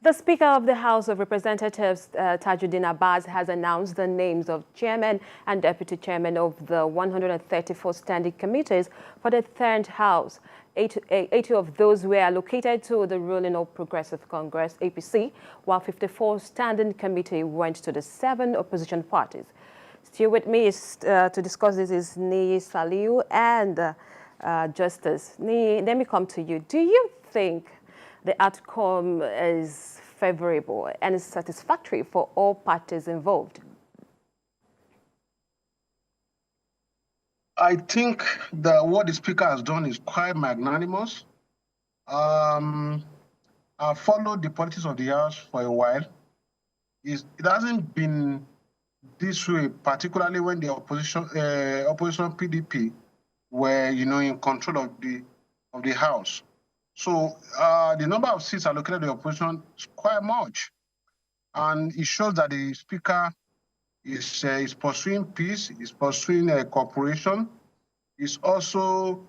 The Speaker of the House of Representatives, Tajuddin Abbas, has announced the names of chairman and deputy chairman of the 134 standing committees for the third House. 80 of those were allocated to the ruling All Progressive Congress, APC, while 54 standing committee went to the 7 opposition parties. Still with me to discuss this is Nii Saliu and Justice. Nii, let me come to you. Do you think the outcome is favorable and is satisfactory for all parties involved? I think that what the Speaker has done is quite magnanimous. I've followed the politics of the House for a while. It hasn't been this way, particularly when the opposition PDP were, in control of the House. So the number of seats allocated to the opposition is quite much. And it shows that the Speaker is pursuing peace, is pursuing cooperation, is also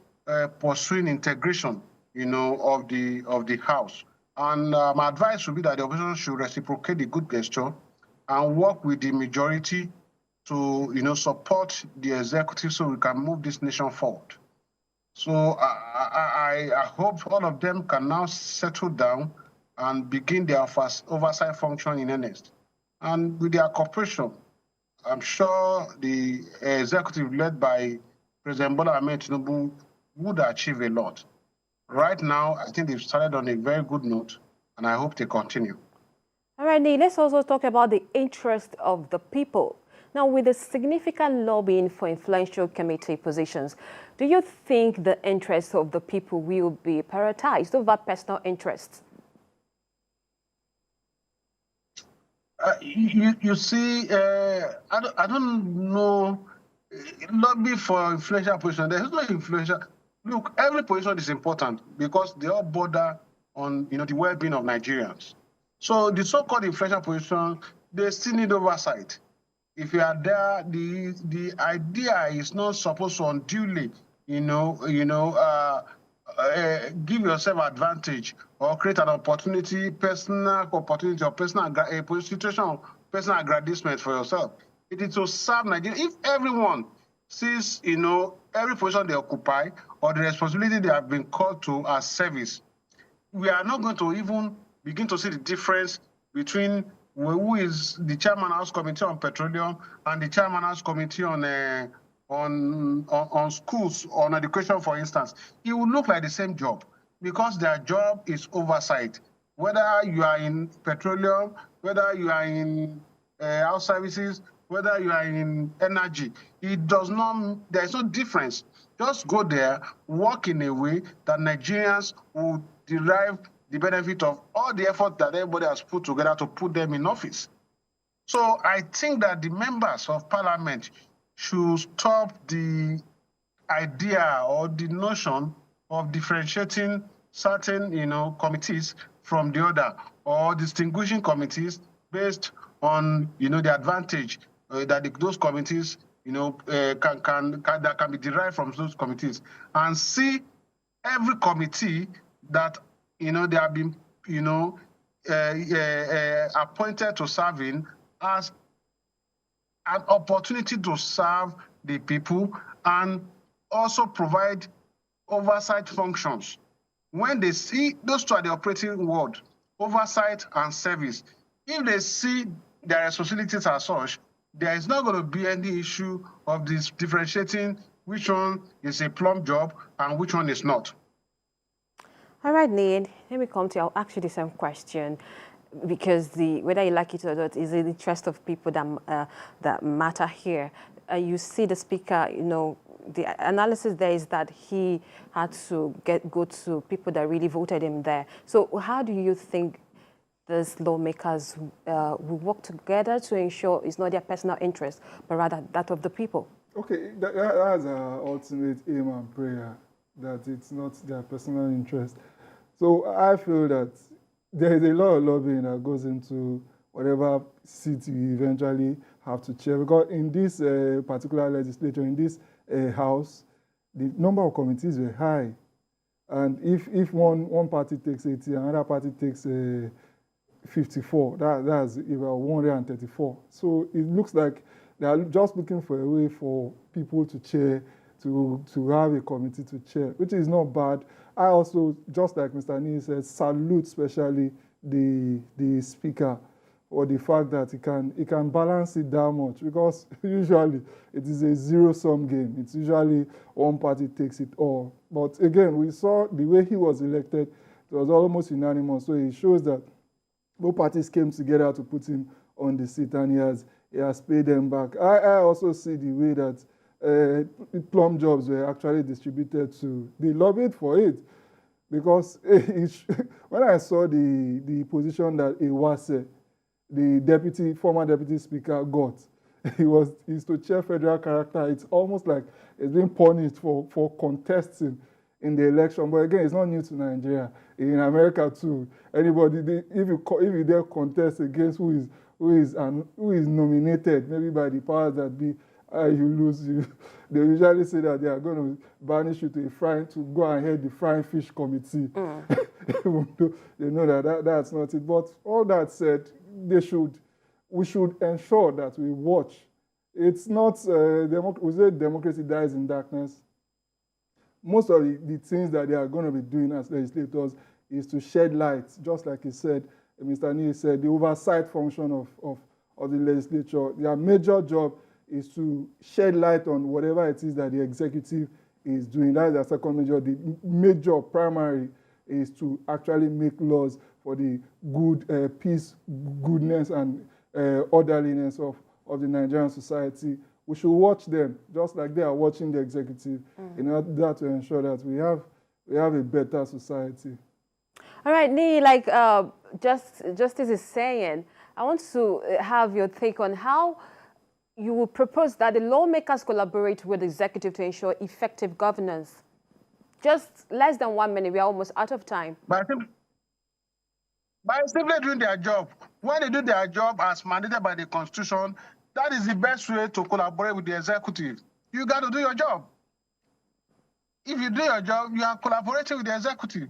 pursuing integration, of the House. And my advice would be that the opposition should reciprocate the good gesture and work with the majority to, support the executive so we can move this nation forward. So I hope all of them can now settle down and begin their oversight function in earnest. And with their cooperation, I'm sure the executive led by President Bola Ahmed Tinubu would achieve a lot. Right now, I think they've started on a very good note, and I hope they continue. All right, Nii, let's also talk about the interest of the people. Now, with the significant lobbying for influential committee positions, do you think the interests of the people will be prioritized over personal interests? You see, I don't know. Lobby for influential position. There's no influential. Look, every position is important because they all border on the well-being of Nigerians. So the so-called influential position, they still need oversight. If you are there, the idea is not supposed to unduly, give yourself advantage or create an opportunity, personal opportunity or personal situation of personal aggrandizement for yourself. It is to serve Nigeria. If everyone sees, every position they occupy or the responsibility they have been called to as service, we are not going to even begin to see the difference between who is the chairman House Committee on Petroleum and the chairman House Committee on schools, on education, for instance. It will look like the same job because their job is oversight. Whether you are in petroleum, whether you are in house services, whether you are in energy, there's no difference. Just go there, work in a way that Nigerians will derive the benefit of all the effort that everybody has put together to put them in office. So I think that the members of parliament should stop the idea or the notion of differentiating certain, committees from the other or distinguishing committees based on, the advantage that those committees, that can be derived from those committees, and see every committee that they have been, appointed to serving as an opportunity to serve the people and also provide oversight functions. When they see, those two are the operating word, oversight and service. If they see their responsibilities as such, there is not going to be any issue of this differentiating which one is a plum job and which one is not. All right, Nii, let me come to you. I'll ask you the same question because whether you like it or not is in the interest of people that matter here. You see the Speaker, the analysis there is that he had to go to people that really voted him there. So how do you think these lawmakers will work together to ensure it's not their personal interest, but rather that of the people? Okay, that's our ultimate aim and prayer, that it's not their personal interest. So I feel that there is a lot of lobbying that goes into whatever seat you eventually have to chair. Because in this particular legislature, in this House, the number of committees were high. And if one party takes 80, another party takes 54. That's about 134. So it looks like they are just looking for a way for people to chair, to have a committee to chair, which is not bad. I also, just like Mr. Nee said, salute especially the speaker for the fact that he can balance it that much, because usually it is a zero-sum game. It's usually one party takes it all. But again, we saw the way he was elected, it was almost unanimous. So it shows that both parties came together to put him on the seat, and he has paid them back. I also see the way that plum jobs were actually distributed to, they lobbied for it, because when I saw the position that Iwase, the former deputy speaker, got, he's to chair federal character. It's almost like it's being punished for contesting in the election. But again, it's not new to Nigeria. In America too, anybody, if you dare contest against who is nominated, maybe by the powers that be, you lose. They usually say that they are going to banish you to go and head the frying fish committee. They know that's not it. But all that said, we should ensure that we watch. It's not we say democracy dies in darkness. Most of the things that they are going to be doing as legislators is to shed light, just like he said, Mr. Nee said, the oversight function of the legislature. Their major job is to shed light on whatever it is that the executive is doing. That is their second major. The major primary is to actually make laws for the good peace, goodness, and orderliness of the Nigerian society. We should watch them just like they are watching the executive in order to ensure that we have a better society. All right, Nee, like Justice is saying, I want to have your take on how you will propose that the lawmakers collaborate with the executive to ensure effective governance. Just less than 1 minute, we are almost out of time. By simply doing their job. When they do their job as mandated by the Constitution, that is the best way to collaborate with the executive. You got to do your job. If you do your job, you are collaborating with the executive.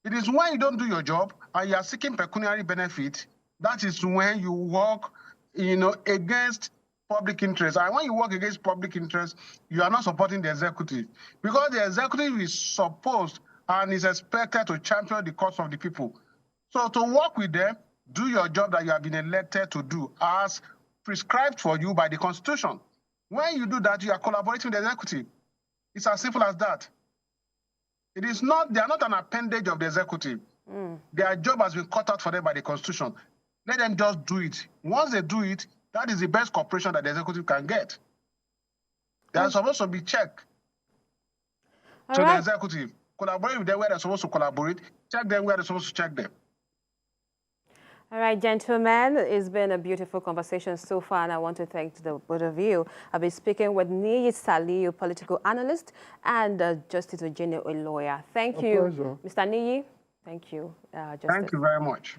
It is when you don't do your job and you are seeking pecuniary benefit, that is when you work, against public interest. And when you work against public interest, you are not supporting the executive, because the executive is supposed and is expected to champion the cause of the people. So to work with them, do your job that you have been elected to do as prescribed for you by the Constitution. When you do that, you are collaborating with the executive. It's as simple as that. They are not an appendage of the executive. Their job has been cut out for them by the Constitution. Let them just do it. Once they do it, that is the best cooperation that the executive can get. They are supposed to be checked to the executive. Collaborate with them where they're supposed to collaborate. Check them where they're supposed to check them. All right, gentlemen, it's been a beautiful conversation so far, and I want to thank the both of you. I've been speaking with Nee Saliu, political analyst, and Justice Ojene, a lawyer. Thank you, pleasure. Mr. Nee. Thank you, Justice. Thank you very much.